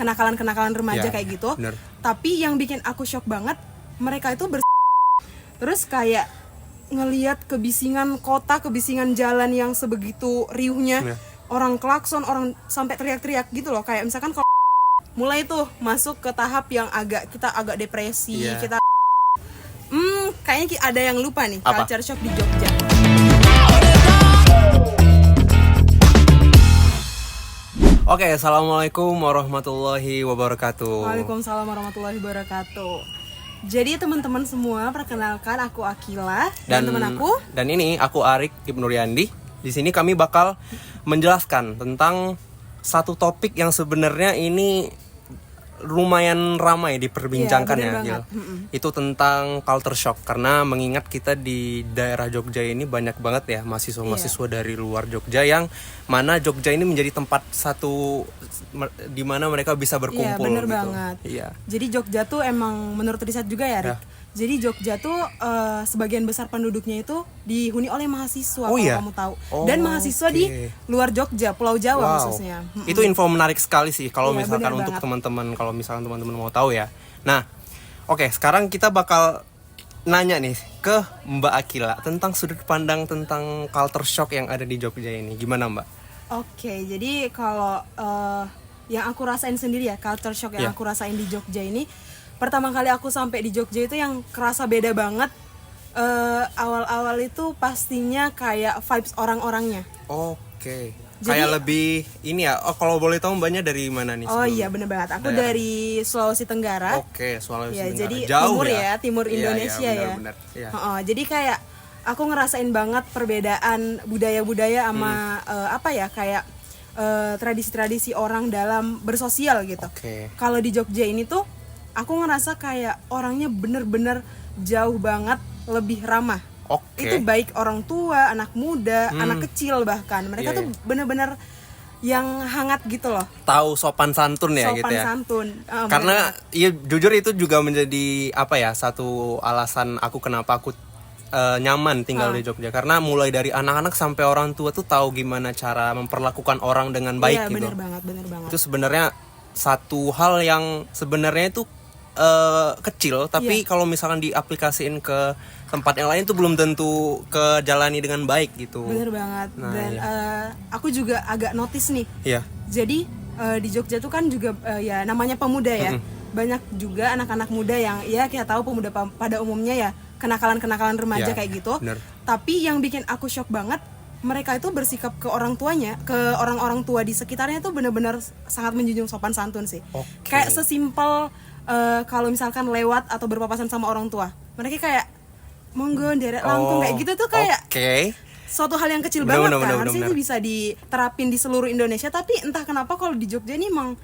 kenakalan remaja kayak gitu. Bener. Tapi yang bikin aku shock banget, mereka itu terus kayak ngelihat kebisingan kota, kebisingan jalan yang sebegitu riuhnya, orang klakson, orang sampai teriak-teriak gitu loh. Kayak misalkan kalau mulai tuh masuk ke tahap yang kita agak depresi, kita kayaknya ada yang lupa nih. Apa? Culture shock di Jogja. Oke, assalamualaikum warahmatullahi wabarakatuh. Waalaikumsalam warahmatullahi wabarakatuh. Jadi teman-teman semua, perkenalkan aku Akila dan teman aku. Dan ini aku Arik Ibnu Riyandi. Di sini kami bakal menjelaskan tentang satu topik yang sebenarnya ini lumayan ramai diperbincangkan ya, Gil. Itu tentang culture shock, karena mengingat kita di daerah Jogja ini banyak banget ya mahasiswa-mahasiswa dari luar Jogja, yang mana Jogja ini menjadi tempat satu di mana mereka bisa berkumpul. Iya, bener gitu. banget. Iya. Jadi Jogja tuh emang menurut riset juga ya, Rik. Jadi Jogja tuh sebagian besar penduduknya itu dihuni oleh mahasiswa, kalau kamu tahu. Dan mahasiswa di luar Jogja, Pulau Jawa khususnya. Itu info menarik sekali sih kalau Iya, misalkan untuk teman-teman, kalau misalkan teman-teman mau tahu ya. Nah, oke, sekarang kita bakal nanya nih ke Mbak Akila tentang sudut pandang tentang culture shock yang ada di Jogja ini. Gimana, Mbak? Oke, jadi kalau yang aku rasain sendiri ya, culture shock yang aku rasain di Jogja ini, pertama kali aku sampai di Jogja itu yang kerasa beda banget. Awal-awal itu pastinya kayak vibes orang-orangnya. Oke. Jadi, kayak lebih ini ya. Oh, kalau boleh tahu Mbaknya dari mana nih? Oh iya, bener banget. Aku dari Sulawesi Tenggara. Oke, Sulawesi ya, Tenggara. Jadi jauh timur ya, timur Indonesia ya. Benar. Jadi kayak aku ngerasain banget perbedaan budaya-budaya sama kayak tradisi-tradisi orang dalam bersosial gitu. Kalau di Jogja ini tuh aku ngerasa kayak orangnya bener-bener jauh banget lebih ramah. Itu baik orang tua, anak muda, anak kecil bahkan. Mereka tuh bener-bener yang hangat gitu loh. Tahu sopan santun ya gitu ya. Sopan santun. Karena ya jujur itu juga menjadi satu alasan aku kenapa aku nyaman tinggal di Jogja, karena mulai dari anak-anak sampai orang tua tuh tahu gimana cara memperlakukan orang dengan baik gitu. Bener banget. Itu sebenarnya satu hal yang sebenarnya itu kecil, tapi kalau misalkan diaplikasiin ke tempat yang lain tuh belum tentu kejalani dengan baik gitu. Bener banget. Dan aku juga agak notice nih. Iya. Jadi di Jogja tuh kan juga ya namanya pemuda ya. Banyak juga anak-anak muda yang ya kita tahu pemuda pada umumnya ya kenakalan remaja kayak gitu. Bener. Tapi yang bikin aku shock banget, mereka itu bersikap ke orang tuanya, ke orang-orang tua di sekitarnya tuh benar-benar sangat menjunjung sopan santun sih. Kayak sesimpel kalau misalkan lewat atau berpapasan sama orang tua, mereka kayak monggo nderek langkung kayak gitu tuh kayak suatu hal yang kecil banget kan. Harusnya itu bisa diterapin di seluruh Indonesia, tapi entah kenapa kalau di Jogja ini emang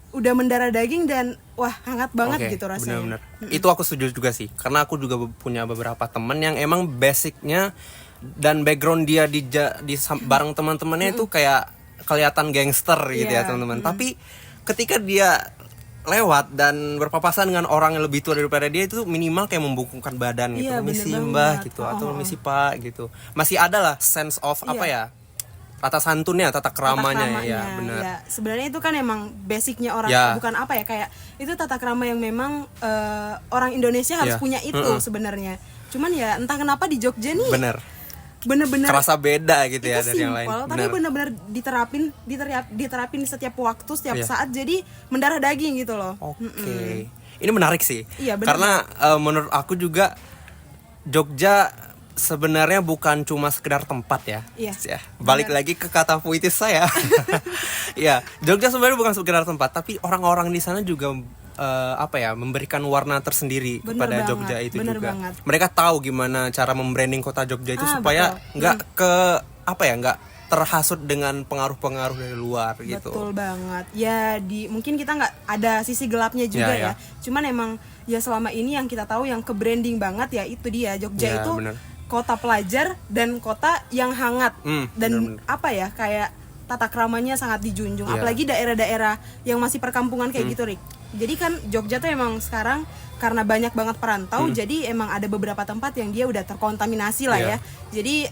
udah mendarah daging dan wah hangat banget gitu rasanya. Benar-benar. Itu aku setuju juga sih, karena aku juga punya beberapa temen yang emang basicnya dan background dia di bareng teman-temannya itu kayak kelihatan gangster gitu ya teman-teman. Tapi ketika dia lewat dan berpapasan dengan orang yang lebih tua daripada dia, itu minimal kayak membungkukkan badan gitu, misi mbah gitu atau misi pak gitu, masih ada lah sense of tata santunnya, tata keramanya ya benar. Ya, sebenarnya itu kan emang basicnya orang, bukan kayak itu tata krama yang memang orang Indonesia harus punya itu sebenarnya. Cuman ya entah kenapa di Jogja nih bener-bener kerasa beda gitu ya dari yang lain. Tapi bener-bener diterapin setiap waktu, setiap saat, jadi mendarah daging gitu loh. Ini menarik sih. Karena menurut aku juga Jogja sebenarnya bukan cuma sekedar tempat ya. Balik lagi ke kata puitis saya. Ya, Jogja sebenarnya bukan sekedar tempat, tapi orang-orang di sana juga memberikan warna tersendiri kepada Jogja itu juga. Mereka tahu gimana cara membranding kota Jogja itu supaya nggak nggak terhasut dengan pengaruh-pengaruh dari luar gitu. Betul banget. Ya mungkin kita nggak ada sisi gelapnya juga ya. Cuman emang ya selama ini yang kita tahu yang ke branding banget ya itu dia Jogja itu kota pelajar dan kota yang hangat dan kayak tata keramanya sangat dijunjung. Apalagi daerah-daerah yang masih perkampungan kayak gitu, Rik. Jadi kan Jogja tuh emang sekarang karena banyak banget perantau, jadi emang ada beberapa tempat yang dia udah terkontaminasi lah ya. Jadi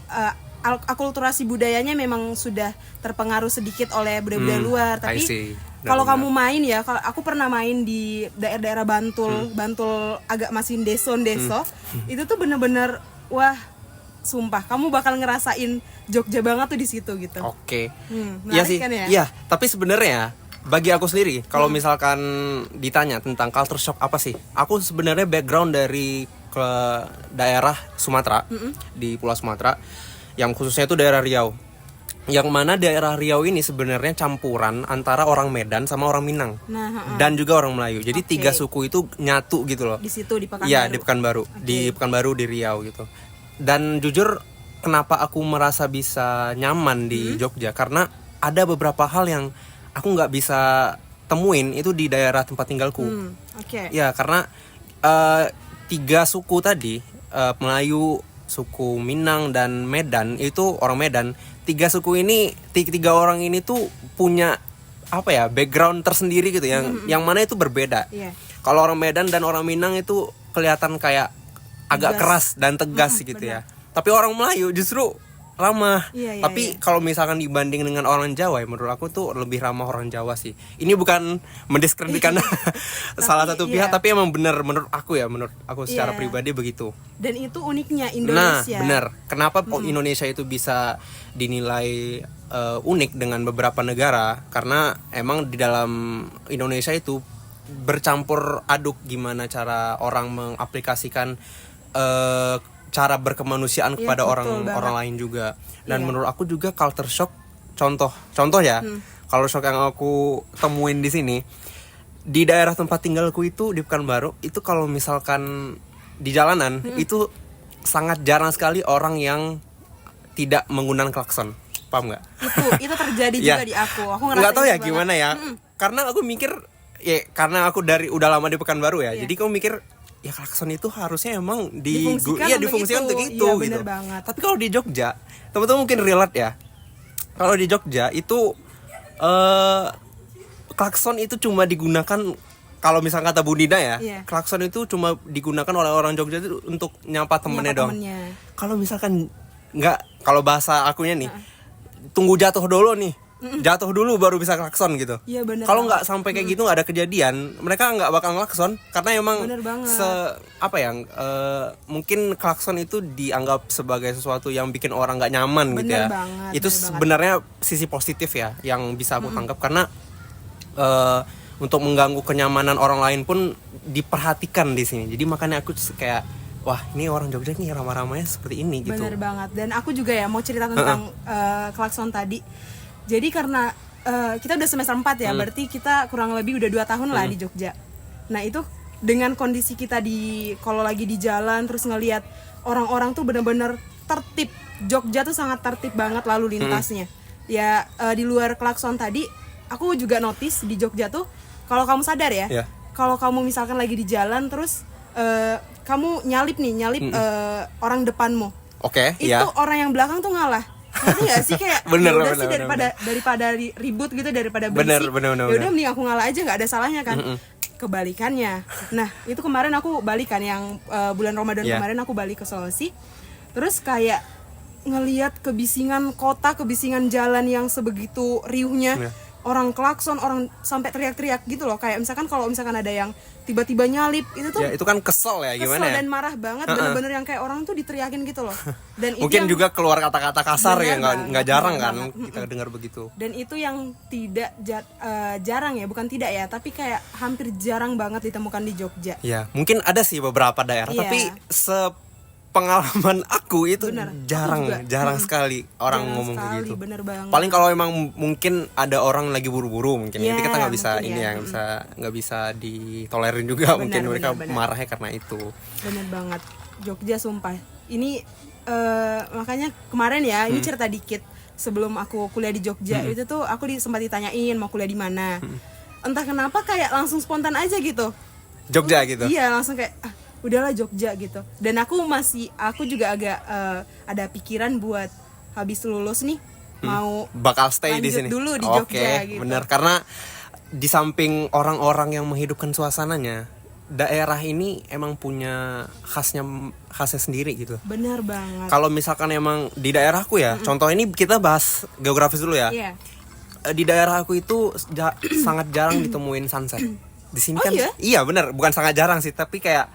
akulturasi budayanya memang sudah terpengaruh sedikit oleh budaya-budaya luar, tapi Kalau kamu main ya, kalau aku pernah main di daerah-daerah Bantul, Bantul agak masih deso, itu tuh bener-bener wah, sumpah kamu bakal ngerasain Jogja banget tuh di situ gitu. Oke. Iya sih. Kan ya? Iya, tapi sebenarnya bagi aku sendiri kalau misalkan ditanya tentang culture shock apa sih? Aku sebenarnya background dari ke daerah Sumatera, di Pulau Sumatera, yang khususnya itu daerah Riau. Yang mana daerah Riau ini sebenarnya campuran antara orang Medan sama orang Minang. Dan juga orang Melayu. Jadi 3 suku itu nyatu gitu loh. Di situ di Pekanbaru. Iya, di Pekanbaru. Di Pekanbaru di Riau gitu. Dan jujur kenapa aku merasa bisa nyaman di Jogja, karena ada beberapa hal yang aku nggak bisa temuin itu di daerah tempat tinggalku. Ya, karena 3 suku tadi, Melayu, suku Minang dan Medan, itu orang Medan. 3 suku ini, 3 orang ini tuh punya apa ya, background tersendiri gitu yang mana itu berbeda. Kalau orang Medan dan orang Minang itu kelihatan kayak agak keras dan tegas gitu ya. Tapi orang Melayu justru ramah. Tapi kalau misalkan dibanding dengan orang Jawa, ya menurut aku tuh lebih ramah orang Jawa sih. Ini bukan mendiskreditkan salah satu pihak, tapi emang benar menurut aku secara pribadi begitu. Dan itu uniknya Indonesia. Nah, benar. Kenapa Indonesia itu bisa dinilai unik dengan beberapa negara? Karena emang di dalam Indonesia itu bercampur aduk gimana cara orang mengaplikasikan cara berkemanusiaan kepada orang lain juga. Dan menurut aku juga culture shock, contoh ya, culture shock yang aku temuin di sini di daerah tempat tinggalku itu di Pekanbaru itu, kalau misalkan di jalanan itu sangat jarang sekali orang yang tidak menggunakan klakson. Paham nggak? Itu terjadi juga di aku nggak tahu ya gimana ya, karena aku mikir ya, karena aku udah lama di Pekanbaru ya, jadi kamu mikir ya klakson itu harusnya emang difungsikan untuk itu gitu. Banget. Tapi kalau di Jogja, teman-teman mungkin relate ya. Kalau di Jogja itu klakson itu cuma digunakan, kalau misalnya kata Budina ya, klakson itu cuma digunakan oleh orang Jogja itu untuk nyapa temennya dong. Kalau misalkan nggak, kalau bahasa akunya nih, tunggu jatuh dulu nih. Jatuh dulu baru bisa klakson gitu. Kalau nggak sampai kayak gitu, nggak ada kejadian, mereka nggak bakal klakson karena emang mungkin klakson itu dianggap sebagai sesuatu yang bikin orang nggak nyaman gitu ya. Itu sebenarnya sisi positif ya yang bisa aku tangkap, karena untuk mengganggu kenyamanan orang lain pun diperhatikan di sini. Jadi makanya aku kayak, wah, ini orang Jogja nih ramah-ramahnya seperti ini gitu. Bener banget. Dan aku juga ya mau cerita tentang klakson tadi. Jadi karena kita udah semester 4 ya, berarti kita kurang lebih udah 2 tahun lah di Jogja. Nah itu dengan kondisi kita kalau lagi di jalan terus ngelihat orang-orang tuh bener-bener tertib. Jogja tuh sangat tertib banget lalu lintasnya. Ya di luar klakson tadi, aku juga notice di Jogja tuh, kalau kamu sadar ya, kalau kamu misalkan lagi di jalan terus kamu nyalip orang depanmu, itu orang yang belakang tuh ngalah. Ngerti gak sih, kayak udah sih daripada ribut gitu, daripada berisik, yaudah mending aku ngalah aja, nggak ada salahnya kan. Kebalikannya, nah itu kemarin aku balik kan, yang bulan Ramadan kemarin aku balik ke Sulawesi, terus kayak ngelihat kebisingan kota, kebisingan jalan yang sebegitu riuhnya, orang klakson, orang sampai teriak-teriak gitu loh. Kayak kalau misalkan ada yang tiba-tiba nyalip, itu tuh ya, itu kan kesel ya, gimana ya, dan marah banget, bener-bener yang kayak orang tuh diteriakin gitu loh. Dan mungkin itu juga keluar kata-kata kasar ya, nggak jarang kan kita dengar begitu. Dan itu yang tidak jarang ya, bukan tidak ya, tapi kayak hampir jarang banget ditemukan di Jogja. Ya, mungkin ada sih beberapa daerah, tapi pengalaman aku itu jarang sekali orang ngomong kayak gitu. Paling kalau emang mungkin ada orang lagi buru-buru, mungkin itu kita nggak bisa nggak bisa ditolerin juga. Mungkin mereka marahnya karena itu. Bener banget, Jogja sumpah. Ini makanya kemarin ya, ini cerita dikit. Sebelum aku kuliah di Jogja itu tuh aku sempat ditanyain mau kuliah di mana. Entah kenapa kayak langsung spontan aja gitu. Jogja gitu. Iya, langsung kayak udahlah Jogja gitu. Dan aku juga agak ada pikiran buat habis lulus nih mau bakal stay di sini dulu di Jogja gitu. Bener, karena di samping orang-orang yang menghidupkan suasananya, daerah ini emang punya khasnya sendiri gitu. Benar banget. Kalau misalkan emang di daerahku ya, contoh ini kita bahas geografis dulu ya. di daerah aku itu sangat jarang ditemuin sunset. Di sini kan iya benar, bukan sangat jarang sih, tapi kayak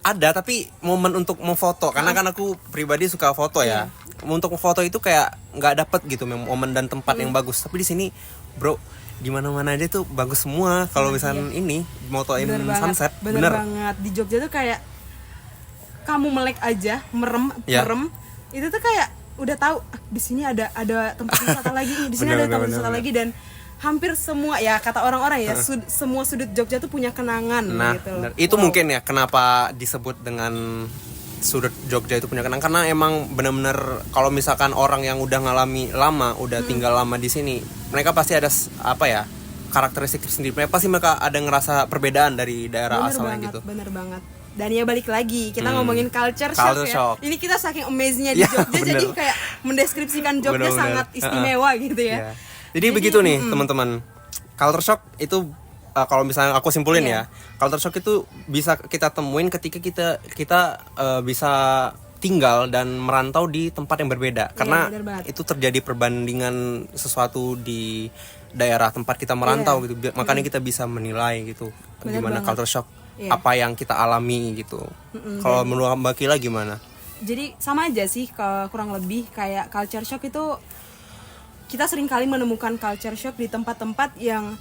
ada, tapi momen untuk memfoto, karena kan aku pribadi suka foto ya. Untuk foto itu kayak nggak dapet gitu momen dan tempat yang bagus. Tapi di sini bro, di mana-mana aja tuh bagus semua. Kalau misalnya ini motoin sunset, bener banget. Di Jogja tuh kayak kamu melek aja, merem, itu tuh kayak udah tahu di sini ada tempat wisata lagi nih, di sini ada tempat wisata lagi, dan hampir semua ya kata orang-orang ya semua sudut Jogja tuh punya kenangan gitu. Nah, itu mungkin ya kenapa disebut dengan sudut Jogja itu punya kenangan, karena emang benar-benar kalau misalkan orang yang udah ngalami lama, udah tinggal lama di sini, mereka pasti ada karakteristik sendiri. Mereka ada ngerasa perbedaan dari daerah asalnya gitu. Bener banget. Dan ya balik lagi kita ngomongin culture shock. Ini kita saking amazed-nya di Jogja, jadi kayak mendeskripsikan Jogja sangat istimewa gitu ya. Jadi begitu nih teman-teman, culture shock itu kalau misalnya aku simpulin ya, culture shock itu bisa kita temuin ketika kita bisa tinggal dan merantau di tempat yang berbeda, karena itu terjadi perbandingan sesuatu di daerah tempat kita merantau gitu, makanya kita bisa menilai gitu gimana culture shock, apa yang kita alami gitu. Kalau menurut Mbak Kila gimana? Jadi sama aja sih, kurang lebih kayak culture shock itu kita sering kali menemukan culture shock di tempat-tempat yang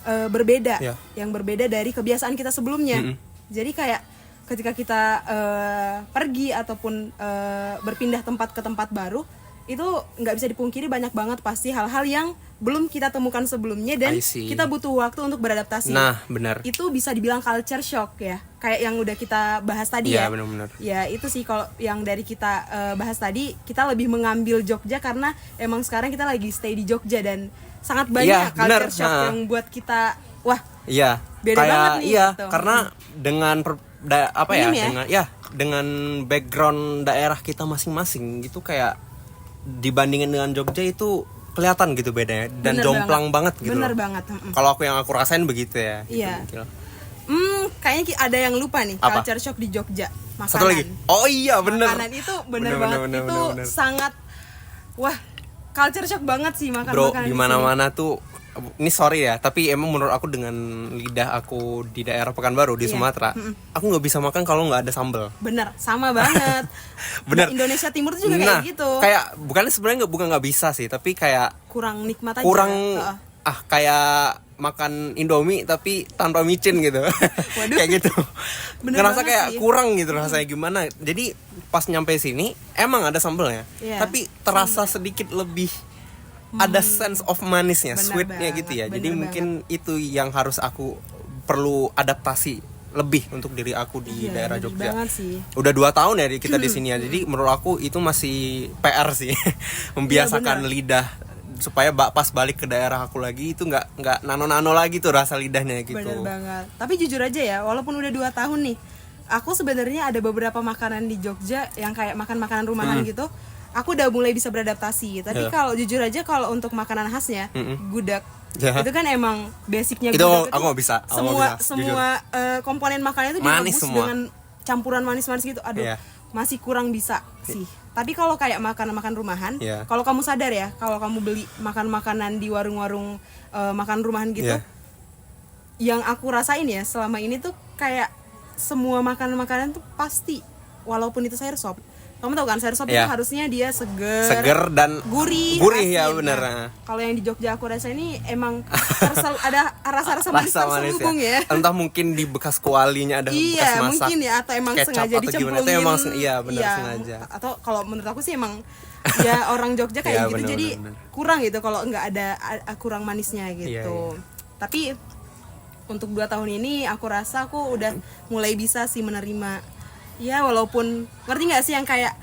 berbeda, yang berbeda dari kebiasaan kita sebelumnya. Jadi kayak ketika kita pergi ataupun berpindah tempat ke tempat baru, itu nggak bisa dipungkiri banyak banget pasti hal-hal yang belum kita temukan sebelumnya dan kita butuh waktu untuk beradaptasi. Nah, benar. Itu bisa dibilang culture shock ya, kayak yang udah kita bahas tadi ya. Benar-benar. Ya itu sih kalau yang dari kita bahas tadi, kita lebih mengambil Jogja karena emang sekarang kita lagi stay di Jogja dan sangat banyak culture shock yang buat kita beda banget nih. Gitu. Karena dengan dengan background daerah kita masing-masing gitu, kayak dibandingin dengan Jogja itu kelihatan gitu bedanya dan jomplang banget gitu. Bener banget. Kalau aku rasain begitu ya. Iya. Gitu. Kayaknya ada yang lupa nih. Apa? Culture shock di Jogja. Makanan. Satu lagi. Oh iya bener. Makanan itu bener banget. Itu sangat culture shock banget sih makan bro, makanan. Bro, di mana-mana tuh. Ini sorry ya, tapi emang menurut aku dengan lidah aku di daerah Pekanbaru di Sumatera, aku nggak bisa makan kalau nggak ada sambal. Bener, sama banget. Bener. Indonesia Timur tuh juga kayak gitu. Kayak bukan nggak bisa sih, tapi kayak kurang nikmat aja. Kayak makan Indomie tapi tanpa micin gitu. Kayak gitu. Ngerasa kayak sih. Kurang gitu rasanya gimana. Jadi pas nyampe sini emang ada sambalnya, tapi terasa sedikit lebih. Ada sense of manisnya, sweetnya gitu ya. Jadi mungkin itu yang harus aku perlu adaptasi lebih untuk diri aku di daerah Jogja. Udah 2 tahun ya kita di sini ya. Jadi menurut aku itu masih PR sih. Membiasakan lidah supaya pas balik ke daerah aku lagi itu nggak nano-nano lagi tuh rasa lidahnya gitu. Bener banget. Tapi jujur aja ya, walaupun udah 2 tahun nih, aku sebenarnya ada beberapa makanan di Jogja yang kayak makanan rumahan gitu. Aku udah mulai bisa beradaptasi. Tapi kalau jujur aja, kalau untuk makanan khasnya, gudeg, itu kan emang basicnya itu gudeg aku nggak bisa. Semua komponen makanan itu direbus dengan campuran manis-manis gitu. Aduh, masih kurang bisa sih. Tapi kalau kayak makan rumahan, kalau kamu sadar ya, kalau kamu beli makanan di warung-warung makan rumahan gitu, yang aku rasain ya selama ini tuh kayak semua makanan tuh pasti, walaupun itu sayur sop. Kamu tahu kan sayur sop itu harusnya dia seger dan gurih ya benar. Nah, kalau yang di Jogja aku rasa ini emang ada rasa-rasa manis terselubung ya. Entah mungkin di bekas kualinya ada bekas masak. Mungkin ya, atau emang sengaja dicemplungin. Itu emang sengaja. Atau kalau menurut aku sih emang ya orang Jogja kayak gitu, jadi kurang gitu kalau nggak ada kurang manisnya gitu. Tapi untuk 2 tahun ini aku rasa aku udah mulai bisa sih menerima. Ya walaupun ngerti nggak sih yang kayak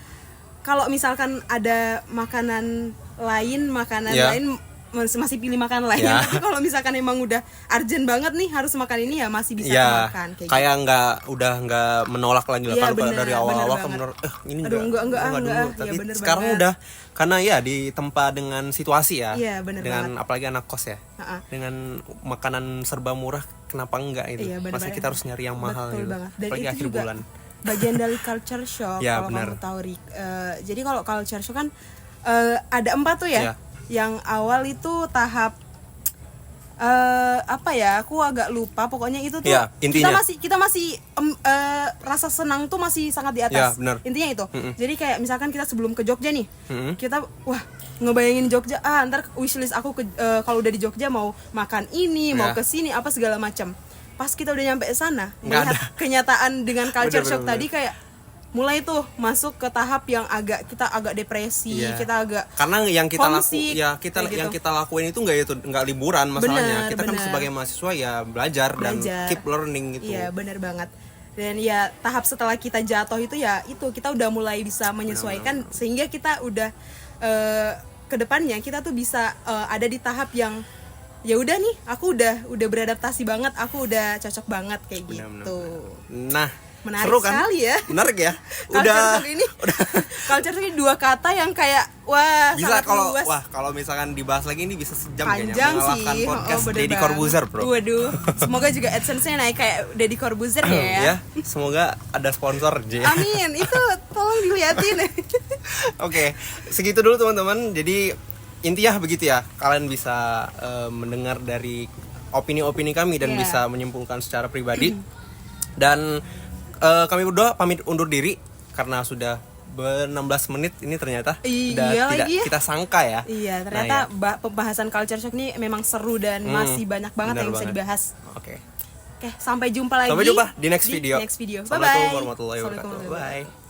kalau misalkan ada makanan lain masih pilih makanan lain. Tapi kalau misalkan emang udah urgent banget nih harus makan ini, ya masih bisa makan kayak gitu. Nggak menolak lagi lah kan dari awal-awal kan menurut ini enggak. Tapi sekarang udah karena ditempa dengan situasi dengan apalagi anak kos ya. Dengan makanan serba murah, kenapa enggak itu? Masa kita harus nyari yang mahal gitu. Apalagi akhir bulan. Bagian dari culture shock kalau kamu tahu Rik. Jadi kalau culture shock kan ada 4 tuh ya. Yang awal itu tahap Apa ya, aku agak lupa, pokoknya itu tuh ya, kita masih rasa senang tuh masih sangat di atas ya, intinya itu. Jadi kayak misalkan kita sebelum ke Jogja nih, kita wah ngebayangin Jogja, ntar wishlist aku kalau udah di Jogja mau makan ini, mau ke sini apa segala macam. Pas kita udah nyampe sana, melihat kenyataan dengan culture shock tadi, kayak mulai tuh masuk ke tahap yang kita agak depresi, kita agak karena yang kita yang kita lakuin itu nggak liburan masalahnya. Kita kan sebagai mahasiswa ya belajar dan keep learning gitu. Iya, benar banget. Dan ya tahap setelah kita jatuh itu ya itu kita udah mulai bisa menyesuaikan, sehingga kita udah kedepannya kita tuh bisa ada di tahap yang ya udah nih, aku udah beradaptasi banget, aku udah cocok banget kayak gitu. Nah, menarik seru kan? Sekali ya. Menarik ya. Culture shock ini dua kata yang kayak wah bisa kalau misalkan dibahas lagi ini bisa sejam panjang kayaknya mengalahkan podcast Deddy Corbuzier, bro. Waduh, semoga juga AdSense-nya naik kayak Deddy Corbuzier ya. Semoga ada sponsor J. Amin, itu tolong dilihatin. Oke, segitu dulu teman-teman. Jadi intinya begitu ya. Kalian bisa mendengar dari opini-opini kami dan bisa menyimpulkan secara pribadi. Dan kami berdua pamit undur diri karena sudah 16 menit ini ternyata tidak kita sangka ya. Iya, ternyata pembahasan culture shock ini memang seru dan masih banyak banget yang bisa dibahas. Oke, sampai jumpa lagi. Sampai jumpa di next video. Bye bye. Assalamualaikum warahmatullahi wabarakatuh. Bye.